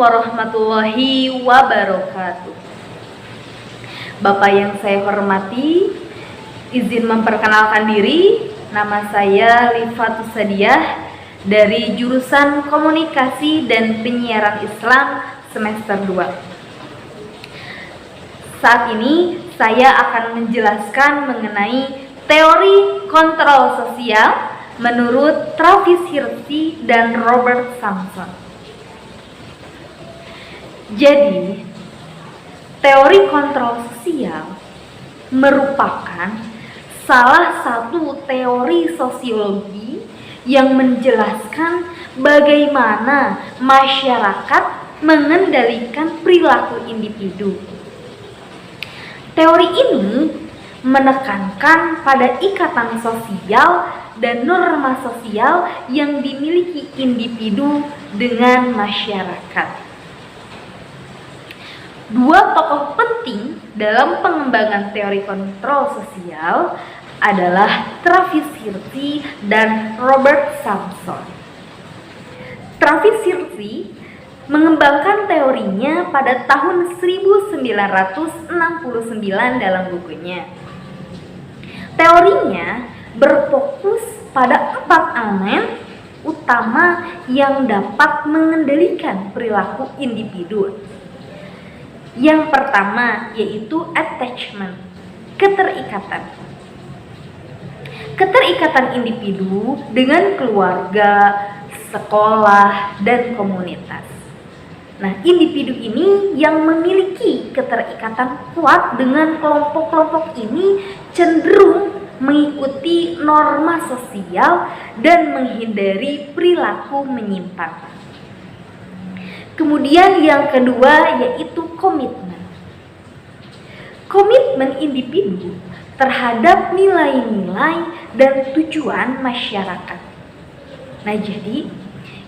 warahmatullahi wabarakatuh. Bapak yang saya hormati, izin memperkenalkan diri. Nama saya Lifatus Sadiah dari jurusan Komunikasi dan Penyiaran Islam semester 2. Saat ini saya akan menjelaskan mengenai teori kontrol sosial menurut Travis Hirsi dan Robert Sampson. Jadi, teori kontrol sosial merupakan salah satu teori sosiologi yang menjelaskan bagaimana masyarakat mengendalikan perilaku individu. Teori ini menekankan pada ikatan sosial dan norma sosial yang dimiliki individu dengan masyarakat. Dua tokoh penting dalam pengembangan teori kontrol sosial adalah Travis Hirsi dan Robert Sampson. Travis Hirsi mengembangkan teorinya pada tahun 1969 dalam bukunya. Teorinya berfokus pada 4 elemen utama yang dapat mengendalikan perilaku individu. Yang pertama yaitu attachment, keterikatan. Keterikatan individu dengan keluarga, sekolah, dan komunitas. Nah, individu ini yang memiliki keterikatan kuat dengan kelompok-kelompok ini cenderung mengikuti norma sosial dan menghindari perilaku menyimpang. Kemudian yang kedua yaitu komitmen. Komitmen individu terhadap nilai-nilai dan tujuan masyarakat. Nah, jadi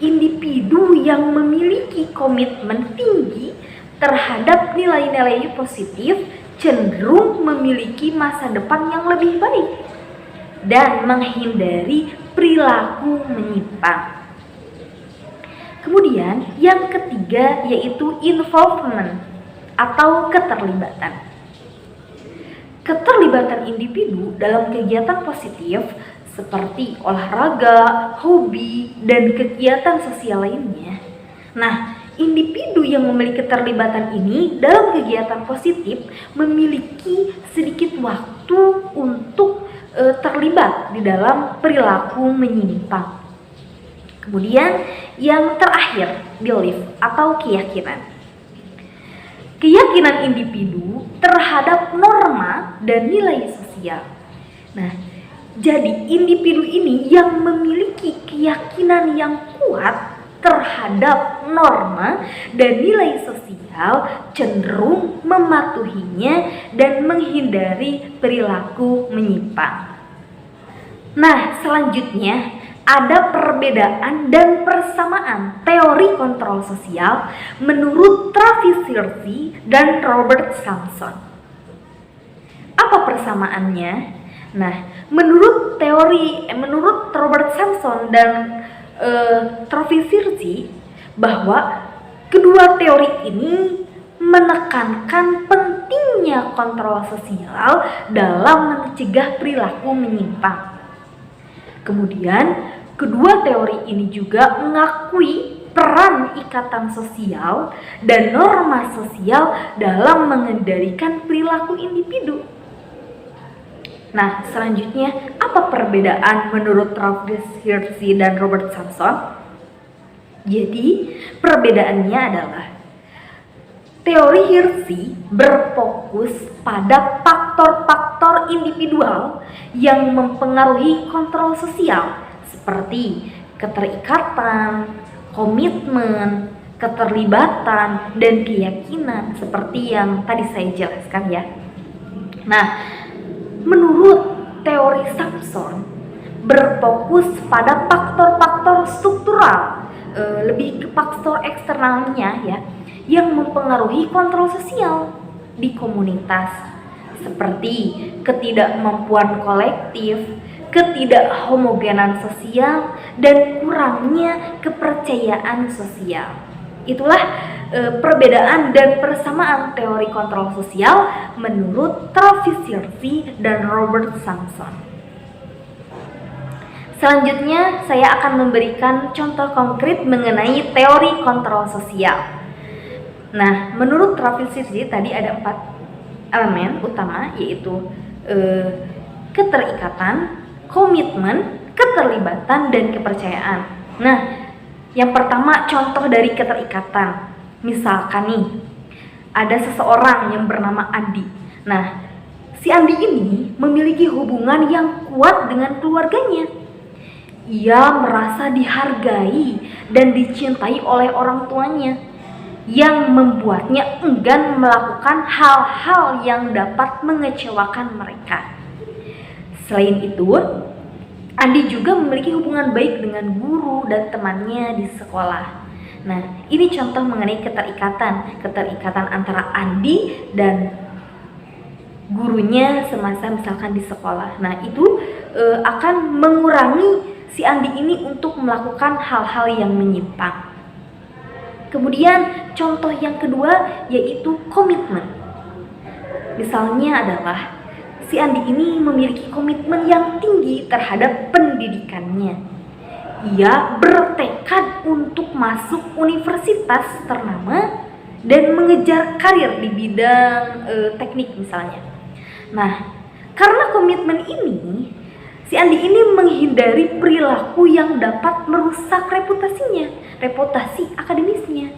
individu yang memiliki komitmen tinggi terhadap nilai-nilai positif cenderung memiliki masa depan yang lebih baik dan menghindari perilaku menyimpang. Kemudian yang ketiga yaitu involvement atau keterlibatan. Keterlibatan individu dalam kegiatan positif seperti olahraga, hobi, dan kegiatan sosial lainnya. Nah, individu yang memiliki keterlibatan ini dalam kegiatan positif memiliki sedikit waktu untuk terlibat di dalam perilaku menyimpang. Kemudian yang terakhir, belief atau keyakinan. Keyakinan individu terhadap norma dan nilai sosial. Nah, jadi individu ini yang memiliki keyakinan yang kuat terhadap norma dan nilai sosial cenderung mematuhinya dan menghindari perilaku menyimpang. Nah, selanjutnya ada perbedaan dan persamaan teori kontrol sosial menurut Travis Hirsi dan Robert Sampson. Apa persamaannya? Nah, menurut Robert Sampson dan Travis Hirsi bahwa kedua teori ini menekankan pentingnya kontrol sosial dalam mencegah perilaku menyimpang. Kemudian kedua teori ini juga mengakui peran ikatan sosial dan norma sosial dalam mengendalikan perilaku individu. Nah, selanjutnya apa perbedaan menurut Travis Hirsi dan Robert Sampson? Jadi, perbedaannya adalah teori Hirsi berfokus pada faktor-faktor individual yang mempengaruhi kontrol sosial seperti keterikatan, komitmen, keterlibatan, dan keyakinan seperti yang tadi saya jelaskan ya. Nah, menurut teori Sampson berfokus pada faktor-faktor struktural, lebih ke faktor eksternalnya ya, yang mempengaruhi kontrol sosial di komunitas seperti ketidakmampuan kolektif, ketidakhomogenan sosial, dan kurangnya kepercayaan sosial. Itulah perbedaan dan persamaan teori kontrol sosial menurut Travis Hirschi dan Robert Sampson. Selanjutnya, saya akan memberikan contoh konkret mengenai teori kontrol sosial. Nah, menurut Travis Hirschi tadi ada 4 elemen utama, yaitu keterikatan, komitmen, keterlibatan, dan kepercayaan. Nah, yang pertama contoh dari keterikatan. Misalkan nih, ada seseorang yang bernama Andi. Nah, si Andi ini memiliki hubungan yang kuat dengan keluarganya. Ia merasa dihargai dan dicintai oleh orang tuanya, yang membuatnya enggan melakukan hal-hal yang dapat mengecewakan mereka. Selain itu, Andi juga memiliki hubungan baik dengan guru dan temannya di sekolah. Nah, ini contoh mengenai keterikatan antara Andi dan gurunya semasa misalkan di sekolah. Nah, itu akan mengurangi si Andi ini untuk melakukan hal-hal yang menyimpang. Kemudian contoh yang kedua yaitu komitmen. Misalnya adalah si Andi ini memiliki komitmen yang tinggi terhadap pendidikannya. Ia bertekad untuk masuk universitas ternama dan mengejar karir di bidang teknik misalnya. Nah, karena komitmen ini, si Andi ini menghindari perilaku yang dapat merusak reputasi akademisnya,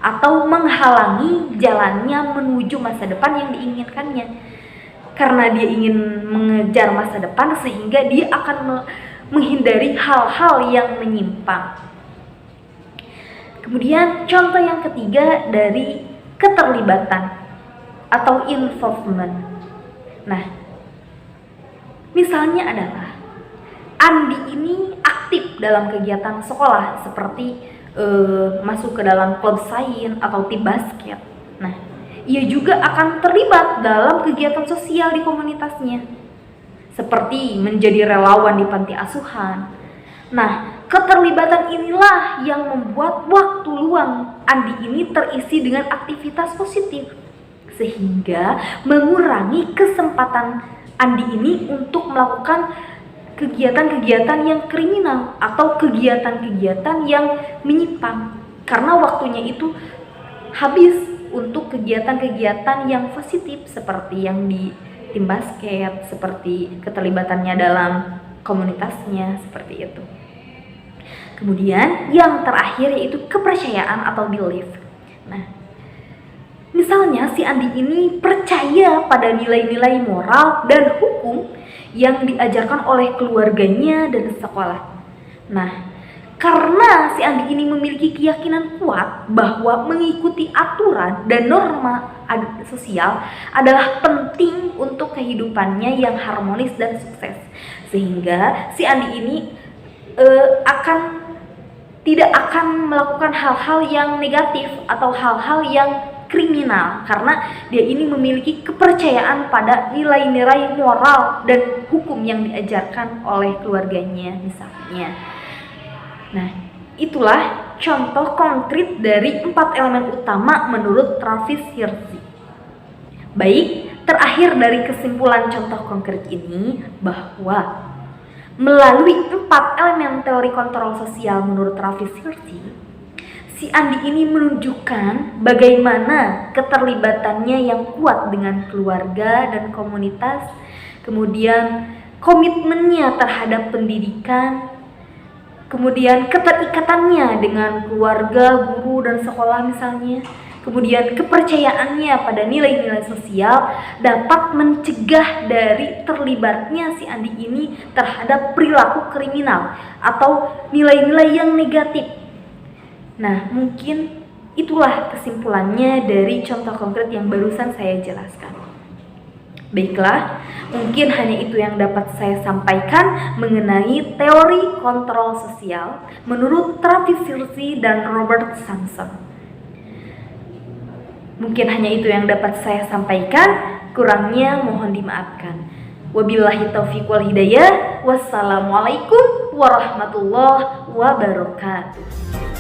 atau menghalangi jalannya menuju masa depan yang diinginkannya. Karena dia ingin mengejar masa depan, sehingga dia akan menghindari hal-hal yang menyimpang. Kemudian contoh yang ketiga dari keterlibatan atau involvement. Nah, misalnya adalah Andi ini aktif dalam kegiatan sekolah seperti masuk ke dalam klub sains atau tim basket. Nah, ia juga akan terlibat dalam kegiatan sosial di komunitasnya, seperti menjadi relawan di panti asuhan. Nah, keterlibatan inilah yang membuat waktu luang Andi ini terisi dengan aktivitas positif, sehingga mengurangi kesempatan Andi ini untuk melakukan kegiatan-kegiatan yang kriminal atau kegiatan-kegiatan yang menyimpang, karena waktunya itu habis untuk kegiatan-kegiatan yang positif seperti yang di tim basket, seperti keterlibatannya dalam komunitasnya, seperti itu. Kemudian yang terakhir yaitu kepercayaan atau belief. Nah, misalnya si Andi ini percaya pada nilai-nilai moral dan hukum yang diajarkan oleh keluarganya dan sekolah. Nah, karena si Andi ini memiliki keyakinan kuat bahwa mengikuti aturan dan norma sosial adalah penting untuk kehidupannya yang harmonis dan sukses, sehingga si Andi ini tidak akan melakukan hal-hal yang negatif atau hal-hal yang kriminal, karena dia ini memiliki kepercayaan pada nilai-nilai moral dan hukum yang diajarkan oleh keluarganya misalnya. Nah, itulah contoh konkret dari 4 elemen utama menurut Travis Hirschi. Baik, terakhir dari kesimpulan contoh konkret ini bahwa melalui 4 elemen teori kontrol sosial menurut Travis Hirschi, si Andi ini menunjukkan bagaimana keterlibatannya yang kuat dengan keluarga dan komunitas, kemudian komitmennya terhadap pendidikan, kemudian keterikatannya dengan keluarga, guru, dan sekolah misalnya, kemudian kepercayaannya pada nilai-nilai sosial dapat mencegah dari terlibatnya si Andi ini terhadap perilaku kriminal atau nilai-nilai yang negatif. Nah, mungkin itulah kesimpulannya dari contoh konkret yang barusan saya jelaskan. Baiklah, mungkin hanya itu yang dapat saya sampaikan mengenai teori kontrol sosial menurut Travis Hirschi dan Robert Sampson. Mungkin hanya itu yang dapat saya sampaikan, kurangnya mohon dimaafkan. Wabillahi taufiq wal hidayah. Wassalamualaikum warahmatullahi wabarakatuh.